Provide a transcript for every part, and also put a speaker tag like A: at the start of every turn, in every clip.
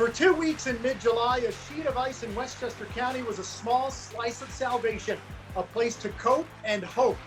A: For 2 weeks in mid-July, a sheet of ice in Westchester County was a small slice of salvation, a place to cope and hope.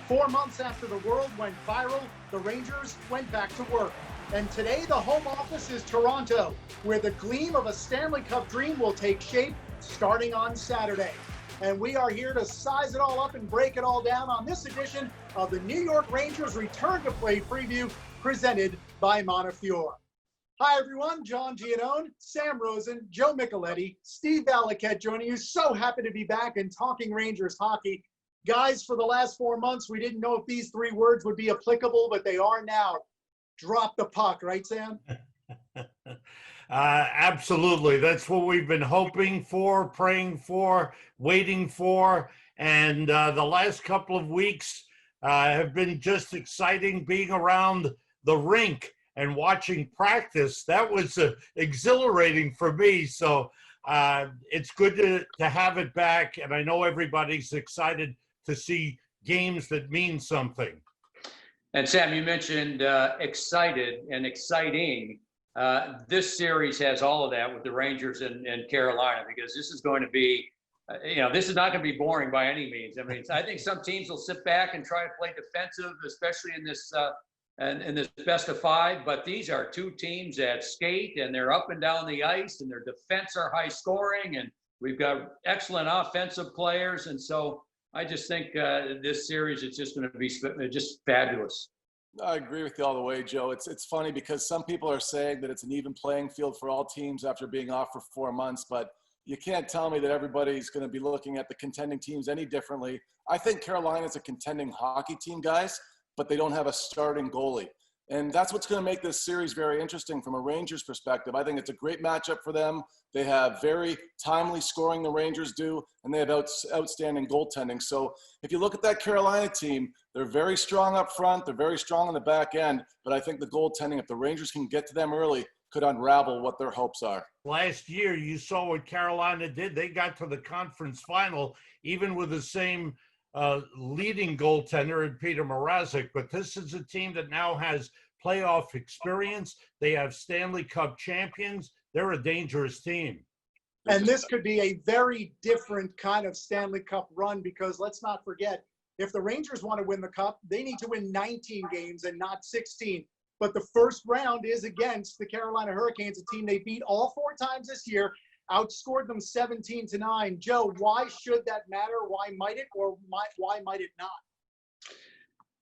A: 4 months after the world went viral, the Rangers went back to work. And today, the home office is Toronto, where the gleam of a Stanley Cup dream will take shape starting on Saturday. And we are here to size it all up and break it all down on this edition of the New York Rangers Return to Play preview presented by Montefiore. Hi, everyone. John Giannone, Sam Rosen, Joe Micheletti, Steve Valiquette joining you. So happy to be back and talking Rangers hockey. Guys, for the last 4 months, we didn't know if these 3 words would be applicable, but they are now. Drop the puck, right, Sam?
B: Absolutely. That's what we've been hoping for, praying for, waiting for. And the last couple of weeks have been just exciting being around the rink and watching practice. That was exhilarating for me. So it's good to have it back. And I know everybody's excited to see games that mean something.
C: And Sam, you mentioned excited and exciting. This series has all of that with the Rangers and Carolina, because this is going to be, this is not going to be boring by any means. I mean, I think some teams will sit back and try to play defensive, especially in this best of 5. But these are 2 teams that skate, and they're up and down the ice, and their defense are high scoring, and we've got excellent offensive players. And so I just think this series is just going to be just fabulous.
D: I agree with you all the way, Joe. It's funny because some people are saying that it's an even playing field for all teams after being off for 4 months, but you can't tell me that everybody's going to be looking at the contending teams any differently. I think Carolina's a contending hockey team, guys, but they don't have a starting goalie. And that's what's going to make this series very interesting from a Rangers perspective. I think it's a great matchup for them. They have very timely scoring, the Rangers do, and they have outstanding goaltending. So if you look at that Carolina team, they're very strong up front. They're very strong on the back end. But I think the goaltending, if the Rangers can get to them early, could unravel what their hopes are.
B: Last year, you saw what Carolina did. They got to the conference final, even with the same leading goaltender in Peter Mrazek. But this is a team that now has playoff experience. They have Stanley Cup champions. They're a dangerous team.
A: And this could be a very different kind of Stanley Cup run, because let's not forget, if the Rangers want to win the Cup, they need to win 19 games and not 16. But the first round is against the Carolina Hurricanes, a team they beat all 4 times this year, outscored them 17-9. Joe, why should that matter? Why might it, or why might it not?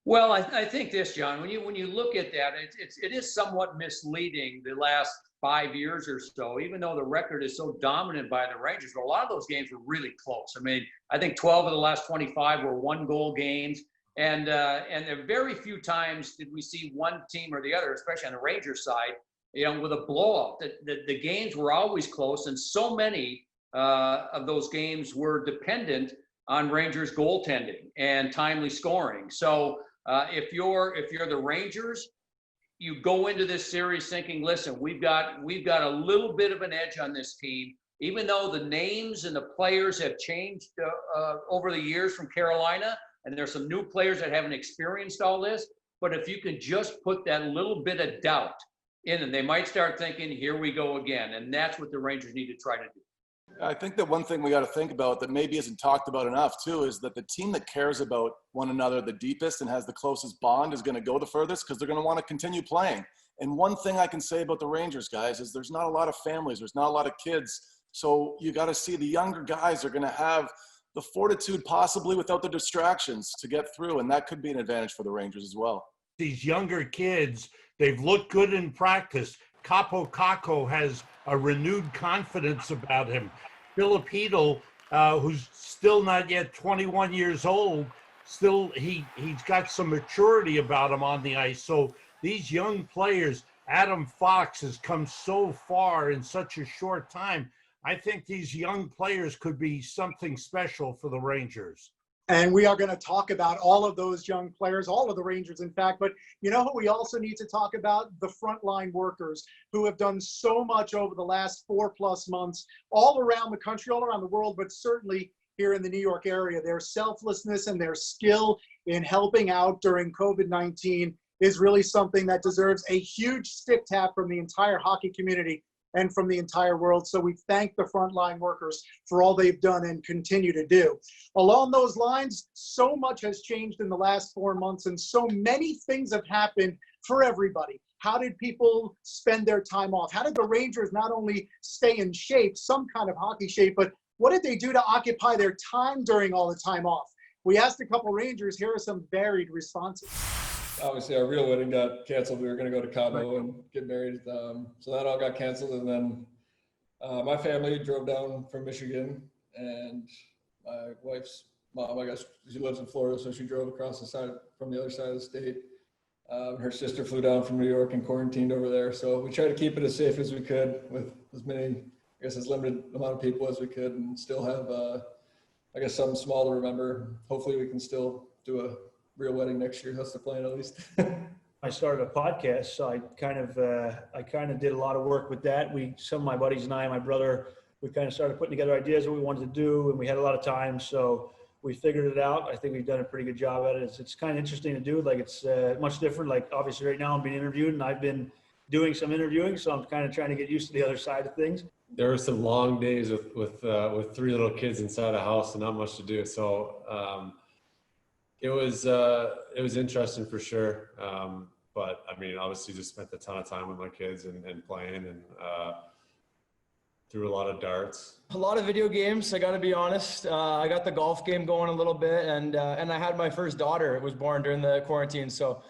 C: Well, I think this, John, when you look at that, it is somewhat misleading the last 5 years or so, even though the record is so dominant by the Rangers. But a lot of those games were really close. I mean, I think 12 of the last 25 were 1-goal games. And there very few times did we see one team or the other, especially on the Rangers side, with a blowout. The games were always close, and so many of those games were dependent on Rangers goaltending and timely scoring. So if you're the Rangers, you go into this series thinking, listen, we've got a little bit of an edge on this team, even though the names and the players have changed over the years from Carolina, and there's some new players that haven't experienced all this. But if you can just put that little bit of doubt in, and they might start thinking, here we go again. And that's what the Rangers need to try to do.
D: I think that one thing we got to think about that maybe isn't talked about enough too is that the team that cares about one another the deepest and has the closest bond is going to go the furthest, because they're going to want to continue playing. And one thing I can say about the Rangers, guys, is there's not a lot of families. There's not a lot of kids. So you got to see the younger guys are going to have the fortitude, possibly without the distractions, to get through. And that could be an advantage for the Rangers as well.
B: These younger kids, they've looked good in practice. Capo Caco has a renewed confidence about him. Filipino, who's still not yet 21 years old, still he's got some maturity about him on the ice. So these young players, Adam Fox has come so far in such a short time. I think these young players could be something special for the Rangers.
A: And we are going to talk about all of those young players, all of the Rangers, in fact. But you know who we also need to talk about? The frontline workers who have done so much over the last 4+ months, all around the country, all around the world, but certainly here in the New York area. Their selflessness and their skill in helping out during COVID-19 is really something that deserves a huge stick tap from the entire hockey community. and from the entire world. So we thank the frontline workers for all they've done and continue to do. Along those lines, so much has changed in the last 4 months, and so many things have happened for everybody. How did people spend their time off? How did the Rangers not only stay in shape, some kind of hockey shape, but what did they do to occupy their time during all the time off? We asked a couple Rangers. Here are some varied responses.
E: Obviously, our real wedding got canceled. We were going to go to Cabo and get married. So that all got canceled. And then my family drove down from Michigan, and my wife's mom, I guess she lives in Florida, so she drove across the side from the other side of the state. Her sister flew down from New York and quarantined over there. So we tried to keep it as safe as we could with as many, I guess, as limited amount of people as we could, and still have, I guess, something small to remember. Hopefully we can still do a real wedding next year. That's the plan, at least.
F: I started a podcast, so I kind of did a lot of work with that. Some of my buddies and I, my brother, we kind of started putting together ideas of what we wanted to do, and we had a lot of time, so we figured it out. I think we've done a pretty good job at it. It's kind of interesting to do. Like, it's much different. Like, obviously right now I'm being interviewed, and I've been doing some interviewing, so I'm kind of trying to get used to the other side of things.
G: There were some long days with 3 little kids inside a house and not much to do. So it was interesting for sure. But I mean, obviously just spent a ton of time with my kids and playing, and threw a lot of darts.
H: A lot of video games, I got to be honest. I got the golf game going a little bit, and I had my first daughter. It was born during the quarantine. So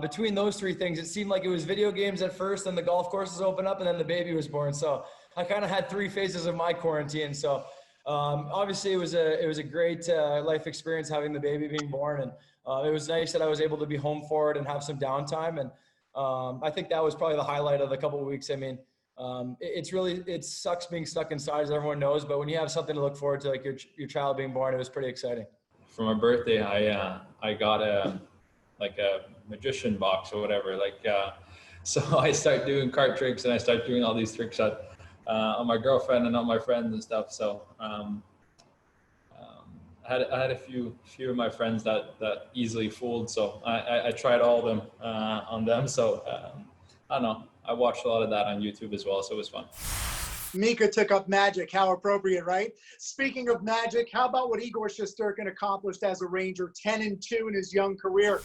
H: between those 3 things, it seemed like it was video games at first, then the golf courses opened up, and then the baby was born. So I kind of had 3 phases of my quarantine. So obviously it was a great life experience having the baby being born, and it was nice that I was able to be home for it and have some downtime. And I think that was probably the highlight of the couple of weeks. I mean, it sucks being stuck inside, as everyone knows, but when you have something to look forward to, like your child being born, it was pretty exciting.
I: For my birthday, I got a magician box or whatever. So I started doing card tricks, and I started doing all these tricks on my girlfriend and on my friends and stuff. So I had a few of my friends that easily fooled. So I tried all of them on them. So I don't know. I watched a lot of that on YouTube as well, so it was fun.
A: Mika took up magic. How appropriate, right? Speaking of magic, how about what Igor Shesterkin accomplished as a Ranger, 10-2 in his young career?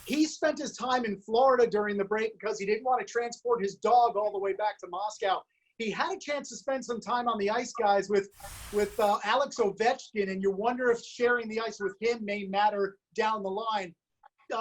A: He spent his time in Florida during the break because he didn't want to transport his dog all the way back to Moscow. He had a chance to spend some time on the ice, guys, with Alex Ovechkin, and you wonder if sharing the ice with him may matter down the line.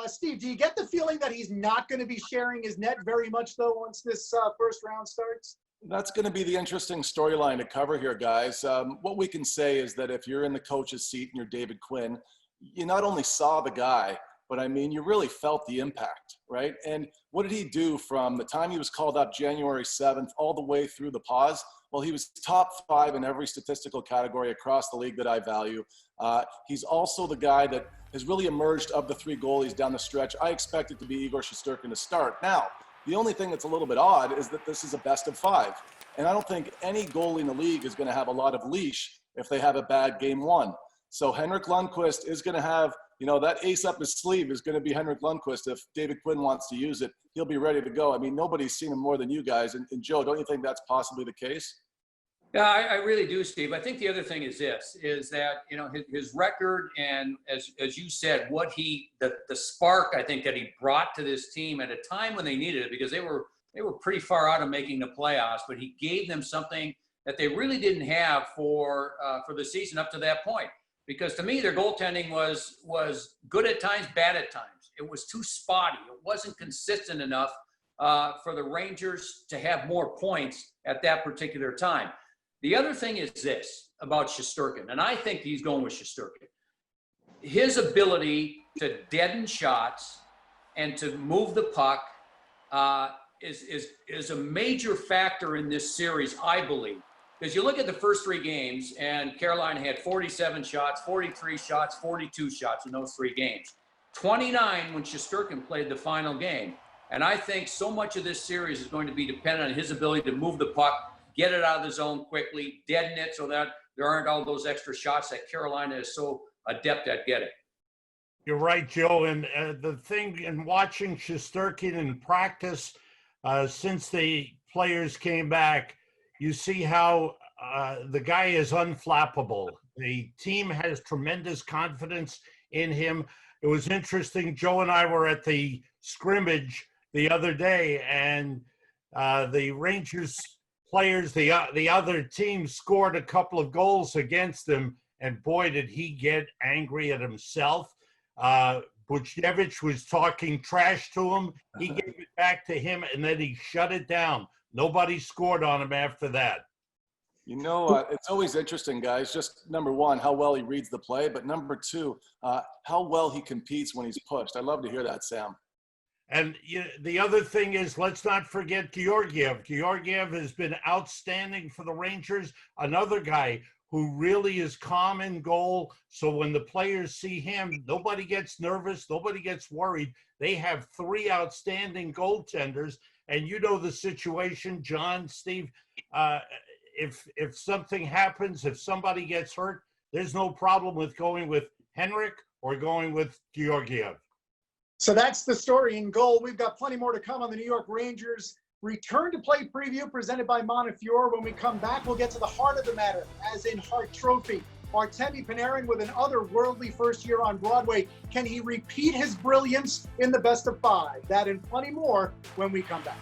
A: Steve, do you get the feeling that he's not going to be sharing his net very much, though, once this first round starts?
D: That's going to be the interesting storyline to cover here, guys. What we can say is that if you're in the coach's seat and you're David Quinn, you not only saw the guy, but I mean, you really felt the impact, right? And what did he do from the time he was called up January 7th all the way through the pause? Well, he was top 5 in every statistical category across the league that I value. He's also the guy that has really emerged of the 3 goalies down the stretch. I expect it to be Igor Shesterkin to start. Now, the only thing that's a little bit odd is that this is a best of 5. And I don't think any goalie in the league is going to have a lot of leash if they have a bad game 1. So Henrik Lundqvist is going to have, that ace up his sleeve is going to be Henrik Lundqvist. If David Quinn wants to use it, he'll be ready to go. I mean, nobody's seen him more than you guys. And Joe, don't you think that's possibly the case?
C: Yeah, I really do, Steve. I think the other thing is that, his record, and as you said, the spark, I think, that he brought to this team at a time when they needed it, because they were pretty far out of making the playoffs, but he gave them something that they really didn't have for the season up to that point. Because to me, their goaltending was good at times, bad at times. It was too spotty. It wasn't consistent enough for the Rangers to have more points at that particular time. The other thing is this about Shesterkin, and I think he's going with Shesterkin. His ability to deaden shots and to move the puck is a major factor in this series, I believe. Because you look at the first 3 games, and Carolina had 47 shots, 43 shots, 42 shots in those 3 games. 29 when Shesterkin played the final game. And I think so much of this series is going to be dependent on his ability to move the puck, get it out of the zone quickly, deaden it so that there aren't all those extra shots that Carolina is so adept at getting.
B: You're right, Joe. And the thing in watching Shesterkin in practice since the players came back, you see how the guy is unflappable. The team has tremendous confidence in him. It was interesting. Joe and I were at the scrimmage the other day, and the Rangers players, the other team, scored a couple of goals against him, and boy, did he get angry at himself. Buchnevich was talking trash to him. He gave it back to him, and then he shut it down. Nobody scored on him after that.
D: You know, it's always interesting, guys. Just number one, how well he reads the play, but number two, how well he competes when he's pushed. I love to hear that, Sam.
B: And the other thing is, let's not forget Georgiev. Georgiev has been outstanding for the Rangers. Another guy who really is calm in goal. So when the players see him, nobody gets nervous, nobody gets worried. They have three outstanding goaltenders. And you know the situation, John, Steve, if something happens, if somebody gets hurt, there's no problem with going with Henrik or going with Georgiev.
A: So that's the story in goal. We've got plenty more to come on the New York Rangers return to play preview presented by Montefiore. When we come back, we'll get to the heart of the matter, as in Hart Trophy. Artemi Panarin with an otherworldly first year on Broadway. Can he repeat his brilliance in the best of five? That and plenty more when we come back.